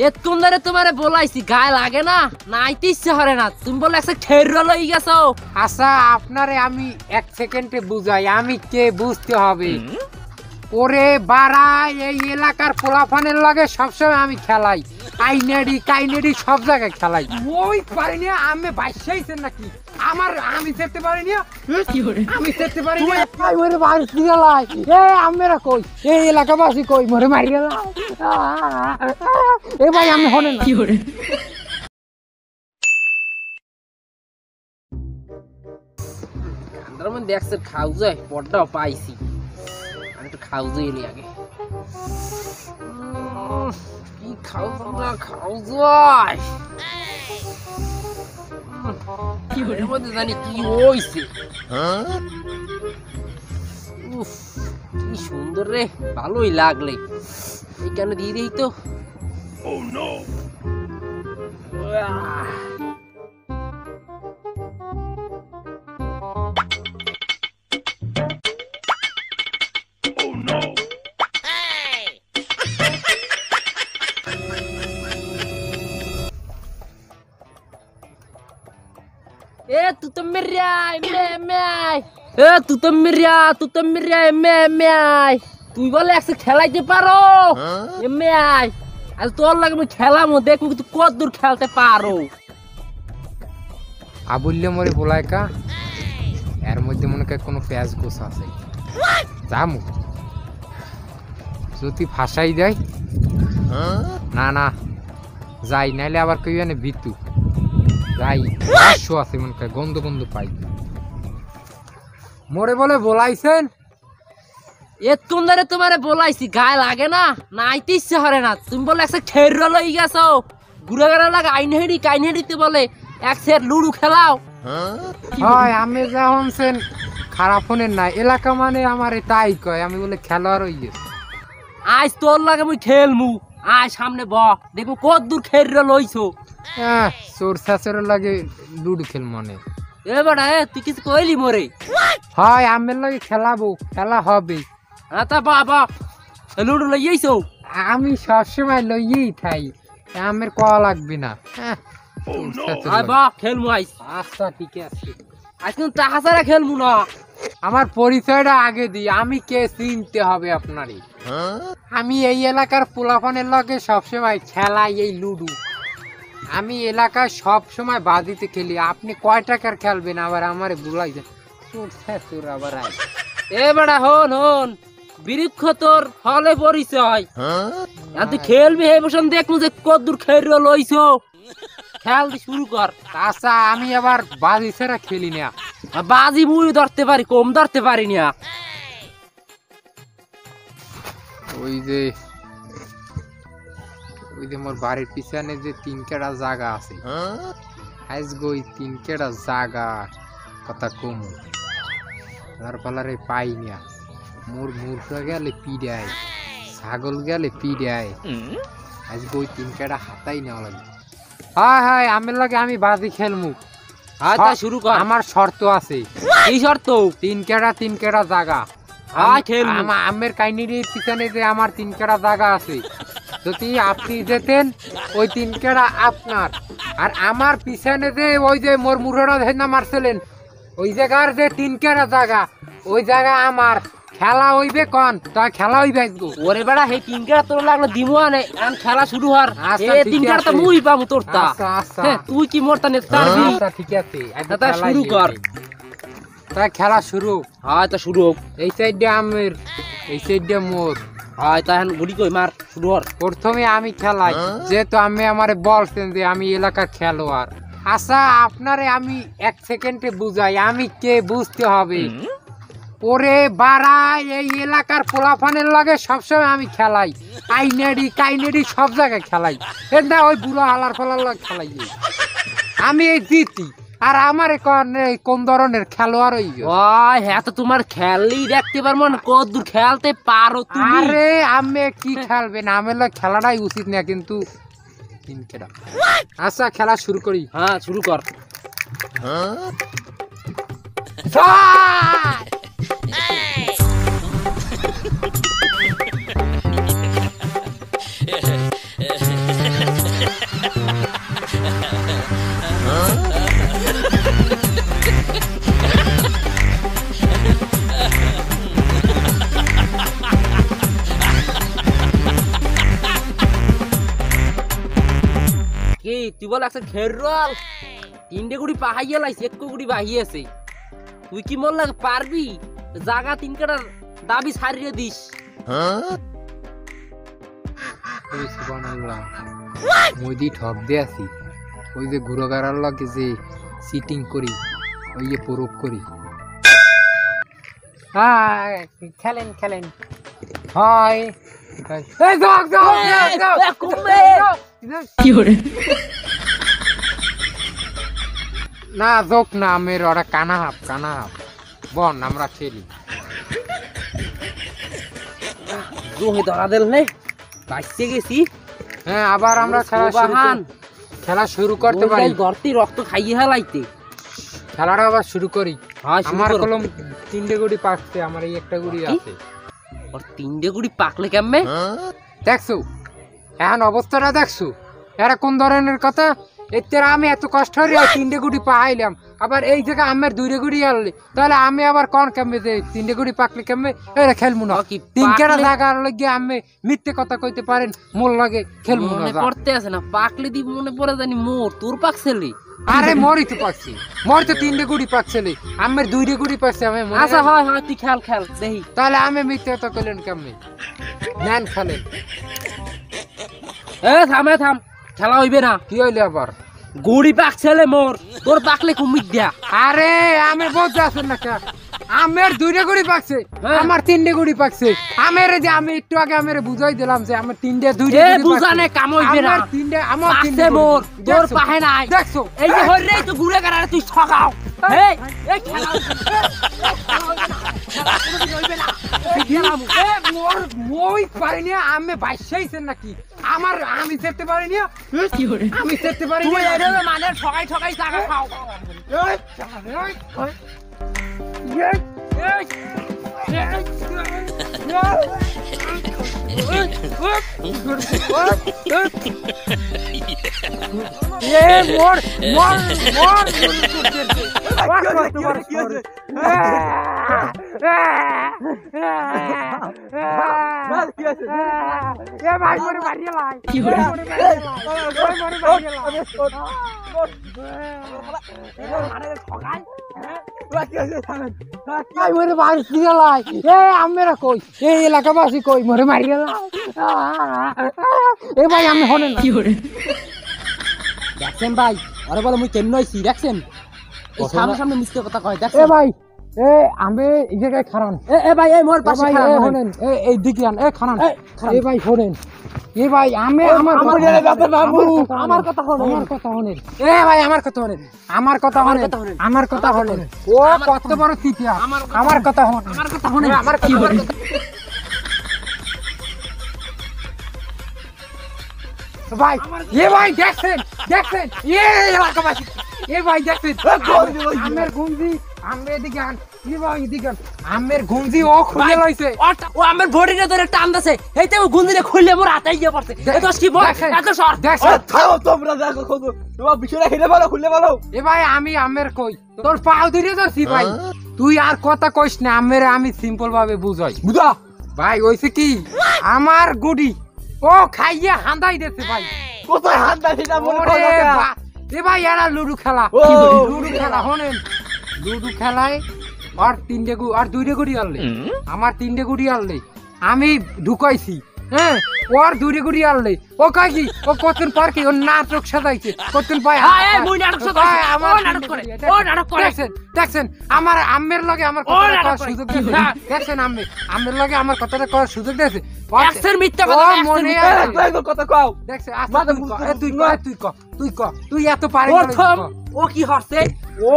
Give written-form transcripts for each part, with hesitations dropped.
এতক্ষণ ধরে তোমারে বলাইছি গায়ে লাগে না নাইতে ইচ্ছে করে না তুমি বলে একটা খের লই গেছো। আচ্ছা আপনারে আমি 1 সেকেন্ডে বুঝাই আমি কে বুঝতে হবে। ওরে বাড়া এই এলাকার পোলাফানের লাগে সবসময় আমি খেলাই কাইনেডি সব জায়গায় খেলাই। ওই পারিনি আমি বাইসাইছেন নাকি আমার আমি যেতে পারিনি আমি যেতে পারিনি ভাই ওরে বাড়ি গেলাই এ আমরা কই এই এলাকাবাসী কই মরে মারি গেল এ ভাই আমি হনে না কি করে আন্দার মধ্যে দেখছে খাও যায় বড়টাও পাইছি আমি একটু খাও যাই এলি আগে কি খাও না খাও যায় কি হরে মধ্যে জানি কি হইছে। উফ কি সুন্দর রে ভালোই লাগলে এইখানে দিয়ে দিই তো। Oh no! Oh no! Hey! Tu temeriai, me. Tu temeriai, me. তুই বলে একটু খেলাইতে পারো এমনি আয় আর তোর লাগে আমি খেলামো দেখবো তুই কত দূর খেলতে পারো। আবুল্লে মরে বলাইকা এর মধ্যে মনে হয় কোনো পেঁয়াজ গোছ আছে জামু যদি ফাঁসাই দেয় না যাই নাইলে আবার কেউ জানে ভিতু যাই আছে মনে হয় গন্ধ পাই মরে বলে বলাইছেন। এতক্ষণ ধরে তোমারে বলাইছি গায়ে লাগে না নাইতে ইচ্ছে করে না তুমি বলে একটা খের লই গেছো ঘুরে গেলে লাগে কাইনেডিতে বলে এক সেট লুডু খেলাও। হয় আমি যা হনছেন খারাপ হনের না এলাকা মানে আমার তাই কয় আমি বলে খেলোয়াড় হই গেছি। আজ তোর লাগে আমি খেলমু আয় সামনে ব দেখবো কত দূর খের লইছো। চোর ছাচরের লাগে লুডু খেল মনে এ বেটা তুই কিছু কইলি মরে হয় আমের লাগে খেলাবো খেলা হবে। তা বাবা লুডু লইয়াইছো আমি সবসময় লইয়েই থাই আমের কয়া লাগবে না। খেলমু আইস। আচ্ছা ঠিক আছে আজকে টাকা ছাড়া খেলমু না। আমার পরিচয়টা আগে দিই আমি কে চিনতে হবে আপনারই। আমি এই এলাকার পোলাপানের লগে সবসময় খেলাই এই লুডু। আমি এলাকায় সবসময় বাদিতে খেলি আপনি কয় টাকার খেলবেন আবার আমারে বুলাইছেন তোর আবার এ বেটা হন বৃক্ষ তোর ফলে পরিচয় তুই খেলবি হে বসন দেখবো যে কত দূর খেল লইছো খেল শুরু কর। আচ্ছা আমি আবার বাজি ছাড়া খেলি না বাজি মুই ধরতে পারি কম ধরতে পারি না। ওই যে মোর বাড়ির পিছনে যে 3 কেড়া জায়গা আছে আজকে ওই 3 কেড়া জায়গা কথা কম তার পালারে পাই না মোর মুরগা গেলে পিড়ায় ছাগল গেলে পিড়ায় আজকে ওই 3 কেড়া হাতাই নেওয়া লাগবে। হয় আমের লাগে আমি বাজি খেলমু। আচ্ছা শুরু কর। আমার শর্ত আছে। এই শর্ত 3 কেড়া জায়গা আমের কাহিনীর পিছনে যে আমার 3 কেড়া জায়গা আছে যদি আপনি যেতেন ওই 3 কেড়া আপনার আর আমার পিছনে যে ওই যে মোর মুরোটা না মারছিলেন ওই জায়গার যে 3 কেড়া জায়গা ওই জায়গা আমার খেলা হইবে কন তাই খেলা হইবে। ওরে বেড়া হে 3 কেড়া তোর লাগলো দিমু আনে এখন খেলা শুরু হর এ 3 কেড়া তো মুই পাবো তোরটা। আচ্ছা তুই কি মোরটা নে পারবি? আচ্ছা ঠিক আছে তা শুরু কর। তাই খেলা শুরু হয় তা শুরু হোক। এই সাইডে আমের এই সাইডে মোর হয় তা এখন গুলি কই মার শুরু হর। প্রথমে আমি খেলাই যেহেতু আমি আমারে বলছেন যে আমি এলাকার খেলোয়াড়। আচ্ছা আপনারে আমি 1 সেকেন্ডে বুঝাই আমি কে বুঝতে হবে। ওরে বাড়া এই এলাকার পোলাফানের লাগে সবসময় আমি খেলাই কাইনেডি সব জায়গায় খেলাই না ওই বুড়ো হালার ফলার লাগে খেলাই আমি এই জিতি আর আমার কোন ধরনের খেলোয়াড় হই হ্যাঁ তো তোমার খেললেই দেখতে পারবো না কত দূর খেলতে পারো তুমি। আরে আমি কি খেলবেন আমার খেলাটাই উচিত না কিন্তু আচ্ছা খেলা শুরু করি। হ্যাঁ শুরু কর। কি তুই বল একটা খেরল 3টে গুড়ি পাহাইয়া লাইছে 1 গুড়ি বাহিয়েছে তুই কি মন লাগে পারবি জায়গা 3 কাটার দাবি ছাড়িয়ে দিস ওই সুবহানাল্লাহ মোদি ঠক দিয়ে আছি ওই যে গুরগারার লাগে যে সিটিং করি ওই যে প্রয়োগ করি খেলেন খেলেন হয় এই জগ জগ জগ কমবে কি হরে না জোক না আমের ওরা কানা হাফ বন আমরা খেলি জোহে ধরা দিল নে বাঁচতে গেছি হ্যাঁ আবার আমরা খেলা শুরু করতে পারি গর্তি রক্ত খাইয়ে হেলাইতে খেলাটা আবার শুরু করি হ্যাঁ শুরু আমার করো। কলম 3টে গুড়ি পাকছে আমার এই একটা গুড়ি কি? আছে আর 3টে গুড়ি পাকলে কেমনে দেখছো এখন অবস্থাটা দেখছো এরা কোন ধরনের কথা এতে আমি এত কষ্ট হয়ে 3টে গুড়ি পাইলাম আবার এই জায়গায় আমার 2টে গুড়ি আনলে তাহলে আমি আবার কোন কেমনে যে 3টে গুড়ি পাকলে কেমনে এরা খেলবো না কি 3টা জায়গা লাগে আমি মিথ্যে কথা কইতে পারেন মোর লাগে খেলবো না মনে যা। পড়তে আছে না পাকলে দি মনে পড়ে জানি মোর তোর পাকছেলি আরে মরি তো পাকছি মরি তো 3টে গুড়ি পাকছেলে আমার 2টে গুড়ি পাকছে আমি মনে আচ্ছা নাই। হয় হয় তুই খেল দেখি তাহলে আমি মিথ্যে কথা কইলেন কেমনে নেন খেলেন থাম খেলা হইবে না কি হইলে আবার গুড়ি পাকছেলে মোর তোর পাকলে কুমির দিয়া আরে আমি বলতে আছেন না কে আমের 2টে গুড়ি পাকছে হ্যাঁ। আমার 3টে গুড়ি পাকছে আমের যে আমি একটু আগে আমের বুঝাই দিলাম যে আমার 2টে এ বুঝানে কাম হইবে না 3টে আমার পাকছে 3টে মোর তোর দেখছো? পাহে নাই দেখছো এই যে হইরে তুই গুড়ে কারারে তুই ঠকাও এই এই খেলা হইবে না এ মোর মই পারিনি আমি বাইসাইছেন নাকি আমি সেরতে পারিনি কি হরে আমি সেরতে পারিনি তুই এভাবে মানে ঠকাই টাকা খাও কি হরে আমরা কই এই এলাকাবাসী কই মরে মারি গেল এ ভাই আমি হনে না কি হরে দেখছেন ভাই আরে বলে মুই কেন নইছি দেখছেন এই সামনে মিথ্যে কথা কয় এ দেখছেন ভাই এ আমি এই জায়গায় খারান এ ভাই এই মোর পাশে ভাই খারাপ হন হনেন এই দিকে আন এ খারান এই, খারান। এ ভাই হনেন এ ভাই আমি আমার আমার কথা- গেলে যাতে বাবু, আমার কথা হনেন আমার কথা হনেন এ ভাই আমার কথা হনেন আমার কথা হনেন কথা হনেন। আমার কথা হনেন ও কত বড় চিটিয়া আমার কথা হনেন আমার কথা হনেন আমার কি কথা হরে হনেন ভাই এ ভাই দেখছেন এ এলাকাবাসী এ ভাই দেখছেন আমের গুঞ্জি আমরা এদিকে আন এ ভাই এদিকে আন আমের গুঞ্জি ও খুলে লইছে ও আমার বডিটা ধরে টান দিছে এইতে ও গুন্দিরে খুললে মোর হাতে গিয়ে পড়ছে এত কি বল দেখেন। এত শর্ট দেখছেন থামো তোমরা দেখো কত তোমার বিষয়টা হেলে ভালো খুলে ভালো এ ভাই আমি আমের কই তোর পাও ধরে ধরছি ভাই তুই আর কথা কইস না আমের আমি সিম্পল ভাবে বুঝাই বুঝা ভাই হইছে কি আমার গুডি ও খাইয়ে হান্দাই দিতে ভাই কোথায় হাত দেয় সেটা মনে ওরে করো না। বা- এ ভাই এরা লুডু খেলা ও। লুডু খেলা হনেন লুডু খেলায় আর 2টে গুড়ি আনলে আমার 3টে গুড়ি আনলে আমি ঢুকাইছি হ্যাঁ ওর 2টে গুড়ি আনলে ও কয় কি ও কতদিন পর কি ও নাটক সাজাইছে কতদিন পায় হ্যাঁ, এই মুই নাটক সাজাইছি। আমার ও নাটক করে, ও নাটক করে। দেখছেন আমার আম্মের লগে আমার ও কথাটা নাটক করার করে। সুযোগ দিয়েছে দেখছেন আম্মের লগে আমার কথাটা করার সুযোগ দিয়েছে এক্সের মিথ্যা ও কথা এক্সের মনে মিথ্যা আছে। কথা। একবার কথা কও দেখছে মাথা তুই ক, বুঝতে এ তুই ক, না। তুই এত পারে প্রথম ও কি হচ্ছে ও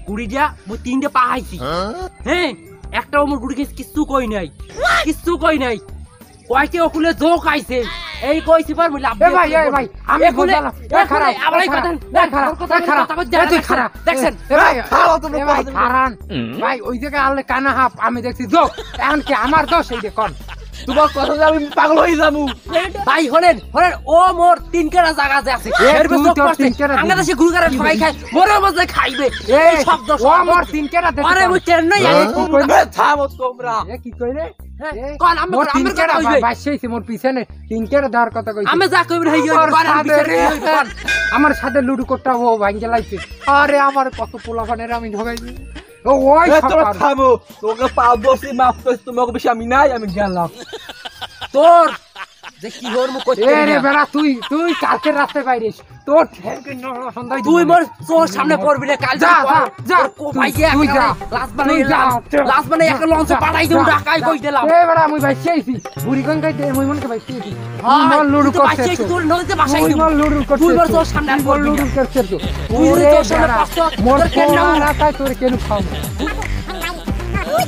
গুড়ি দিয়া মুই 3টে পাহাইছি হ্যাঁ একটা ওমর গুড়ি কিছু কই নাই কয়কে ওকুলে জোক আইছে এই কইছি পার মুই লাভ এ ভাই আমি বুঝলাম এ খারাপ আবারই কথা তুই খারাপ দেখছেন এ ভাই খারাপ তোমরা এ ভাই কথা খারান ভাই ওই জায়গায় আনলে কানা হাফ আমি দেখছি যোগ এখন কি আমার দোষ এই কোন তোমার কথা যে আমি পাগল হয়ে যাবো। ভাই হলেন হলেন ও মোর তিন কেরা জায়গা যে আছে এর তুই ভিতর তোর পড়ছে তিন কেরা দিবি। বাংলাদেশে গুরু করে ঠকাই খায় মোরে মধ্যে খাইবে এই শব্দ ও আমার তিন কেটা দে আরে মুই চেন নাই থামো তোমরা। কি কইরে কোন আমি মোর তিন কেটা কইবে বাসেইছে মোর পিছনে তিন কেটা দেওয়ার কথা কইছে আমি যা কইবেন হই তোর সাথে রে, আমার সাথে লুডু কোটটা ও ভাঙ্গে লাইছে আরে আমার কত পোলাপানের আমি ঢোকাইছি ও ওই তোমরা সকাল। থামো, তোমাকে পা বসে মাফ করছি, তোমাকে বেশি আমি নাই, আমি গেলাম। তোর যে কি হর মু করতে এ রে বেড়া তুই তুই কালকে রাতে বাইরিস তোর ঠেকে সন্ধ্যায় তুই মোর তোর সামনে পড়বি না কাল যা, যা, কো ভাই তুই যা। লাস্ট বানাই তুই যা। লাস্ট বানাই একটা লঞ্চ পাঠাই দেব ঢাকায় কই দিলাম এ বেড়া মুই বাইছেইছি বুড়ি গঙ্গাই দে মুই মনকে বাইছেইছি হ্যাঁ, তুই মোর লুডু তুই তো করছিস বাসায় তোর নদীতে বাসায় তুই মোর লুডু করছিস তুই মোর তোর সামনে আর মোর করবি লুডু না। করছিস তুই ওরে তোর সামনে বেড়া, পাঁচটা, মোর তোর কেন নাম? পোলা তাই তোর কেন খাও Uy,